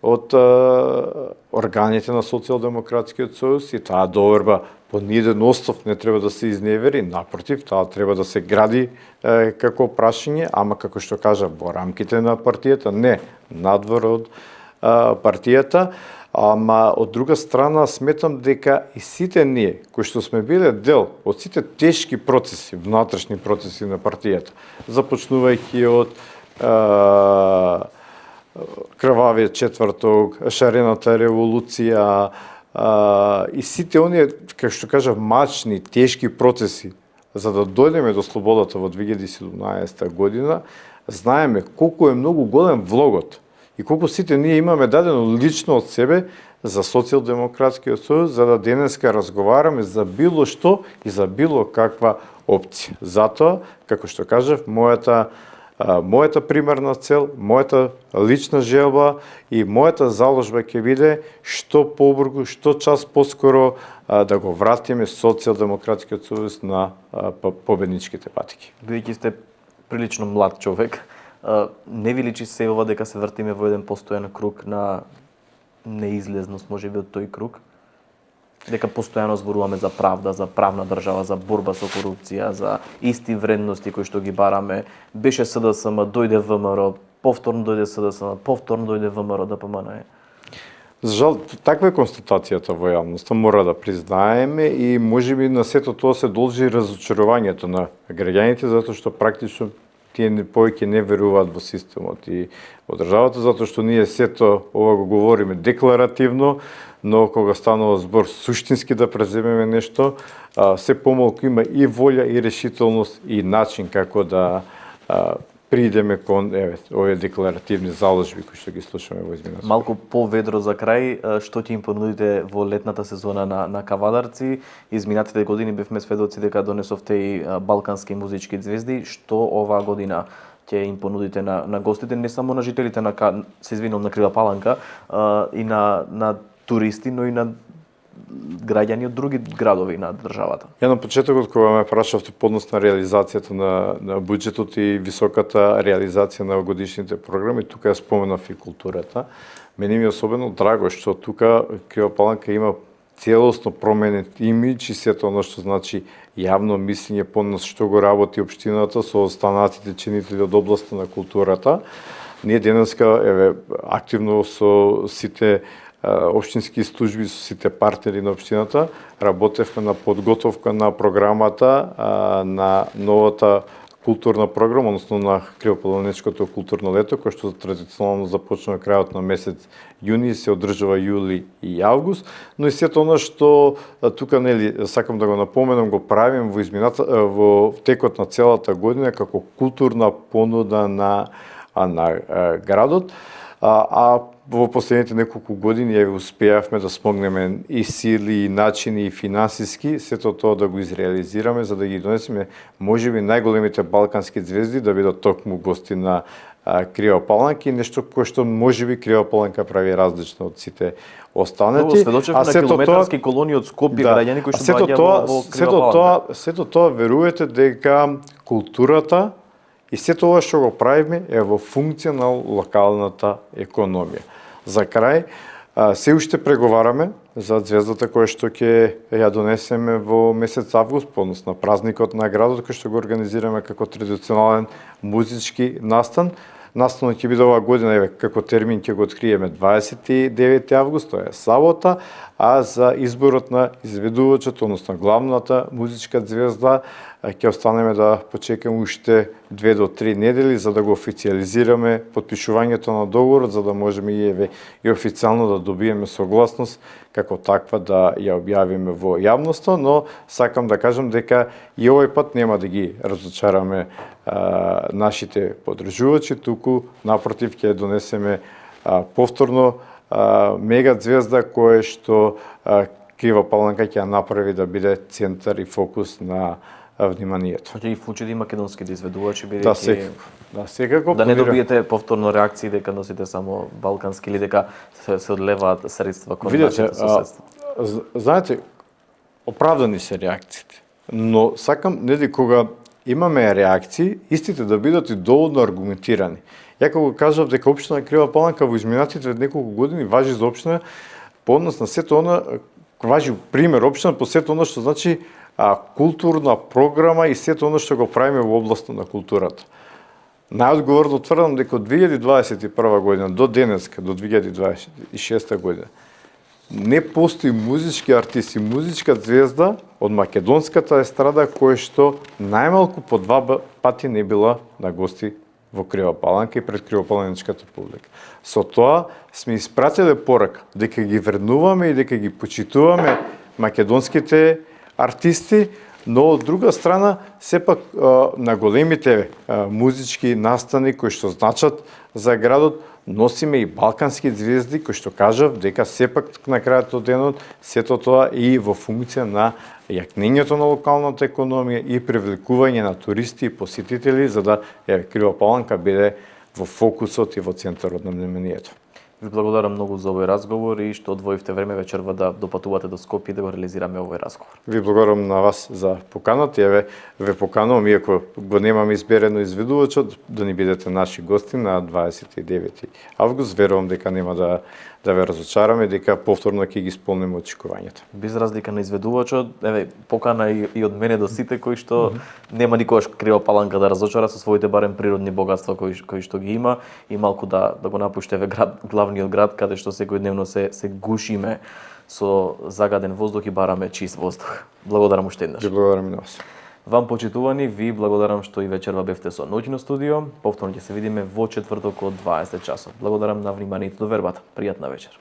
од органите на Социјалдемократскиот сојуз и таа доверба по ниеден остов не треба да се изневери, напротив, таа треба да се гради како прашање, ама како што кажа, во рамките на партијата, не надвор од партијата. Ама од друга страна сметам дека и сите ние кои што сме биле дел од сите тешки процеси, внатрешни процеси на партијата, започнувајќи од крвавиот четврток, шарената револуција и сите оние, како што кажав, мачни, тешки процеси за да дојдеме до слободата во 2017 година, знаеме колку е многу голем влогот и колку сите ние имаме дадено лично од себе за Социјалдемократскиот сојуз, за да денеска разговараме за било што и за било каква опција. Затоа, како што кажав, мојата примерна цел, мојата лична желба и мојата заложба ќе биде што побрзо, што час поскоро да го вратиме Социјалдемократскиот сојуз на победничките патики. Бидејќи сте прилично млад човек, не ви личи се ова дека се вртиме во еден постојан круг на неизлезност, можеби од тој круг? Дека постојано зборуваме за правда, за правна држава, за борба со корупција, за исти вредности кои што ги бараме. Беше СДСМ, дојде ВМРО, повторно дојде СДСМ, повторно дојде ВМРО, ДПМН. За жал, таква е констатацијата во јавноста, мора да признаеме и можеби на сето тоа се должи разочарувањето на граѓаните, затоа што практично тие повеќе не веруваат во системот и во државата, затоа што ние сето ова го говориме декларативно, но кога станува збор суштински да преземеме нешто, се помалку има и волја и решителност и начин како да придеме кон овие декларативни заложби кои што ги слушаме во изминатото. Малку поведро за крај, што ќе им понудите во летната сезона на Кавадарци? Изминатите години бевме сведоци дека донесовте и балкански музички звезди. Што оваа година ќе им понудите на гостите, не само на жителите на на Крива Паланка, и на туристи, но и на граѓани од други градови на државата? Ја на почетокот кога ме прашавте по однос на реализацијата на буџетот и високата реализација на годишните програми, тука ја споменав и културата. Мене ми е особено драго што тука Крива Паланка има целосно променет имидж и сето оно што значи јавно мислење по нас што го работи општината со останатите чинители од областта на културата. Ние денеска активно со сите општински служби, со сите партнери на општината, работевме на подготовка на програмата на новата културна програма, односно на Кривопаланечкото културно лето, кој што традиционално започна крајот на месец јуни, се одржува јули и август, но и сето оно што тука сакам да го напоменам, го правим во текот на целата година како културна понуда на градот. А во последните неколку години ја успеавме да смогнеме и сили, и начини, и финансиски, сето тоа да го изреализираме, за да ги донесеме можеби најголемите балкански звезди да бидат токму гости на Крива Паланка и нешто кое што можеби Крива Паланка прави различно од сите останати. Сведочевме на километарски колони од Скопје, граѓани кои што доаѓаат во Крива Паланка. Сето тоа верувате дека културата и сето ова што го правиме е во функција на локалната економија. За крај, се уште преговараме за звездата која што ќе ја донесеме во месец август, поднос на празникот на градот, кој што го организираме како традиционален музички настан. Настанот ќе биде оваа година, како термин ќе го откриеме 29 август, тоа е сабота, а за изборот на изведувачот, односно главната музичка звезда, ќе останеме да почекаме уште 2 до 3 недели за да го официализираме потпишувањето на договорот, за да можеме и официјално да добиеме согласност како таква да ја објавиме во јавноста, но сакам да кажам дека и овој пат нема да ги разочараме нашите подржувачи, туку напротив ќе донесеме повторно мега звезда која што Крива Паланка ќе ја направи да биде центар и фокус на вниманието. Ќе ги вклучите и македонските изведувачи, бидејќи секако да не добиете повторно реакции дека носите само балкански или дека се одлеваат средства кон нашите соседства. Знаете, оправдани се реакциите, но сакам кога имаме реакции, истите да бидат и доволно аргументирани. Ја кога кажав дека општина Крива Паланка во изминатите неколку години важи за општина по однос на сето она, важи пример општина по сето она што значи културна програма и сето она што го правиме во областа на културата. Најодговорно тврдам дека од 2021 година до денеска, до 2026 година, не постои музички артист и музичка звезда од македонската естрада која што најмалку по 2 пати не била на гости во Крива Паланка и пред кривопаланичката публика. Со тоа сме испратиле порака дека ги вреднуваме и дека ги почитуваме македонските артисти, но од друга страна сепак на големите музички настани кои што значат за градот носиме и балкански звезди кои што кажав дека сепак на крајот од денот сето тоа и во функција на јакнењето на локалната економија и привлекување на туристи и посетители за да Крива Паланка биде во фокусот и во центарот на вниманието. Ви благодарам многу за овој разговор и што одвоивте време вечерва да допатувате до Скопје и да го реализираме овој разговор. Ви благодарам на вас за поканата. Ве поканувам, иако го немам изберено изведувачот, да ни бидете наши гости на 29 август. Верувам дека нема да ве разочараме, дека повторно ќе ги исполниме очекувањата. Без разлика на изведувачот, покана и од мене до сите кои што нема никогаш Крива Паланка да разочара со своите барем природни богатства кои што ги има и малку да го напуштеве главниот град каде што секојдневно се гушиме со загаден воздух и бараме чист воздух. Благодарам уште еднаш. Ви благодарам и на вас. Вам почитувани, ви благодарам што и вечерва бевте со Ноќно студио. Повторно ќе се видиме во четврток од 20 часот. Благодарам на вниманието до вербата. Пријатна вечер.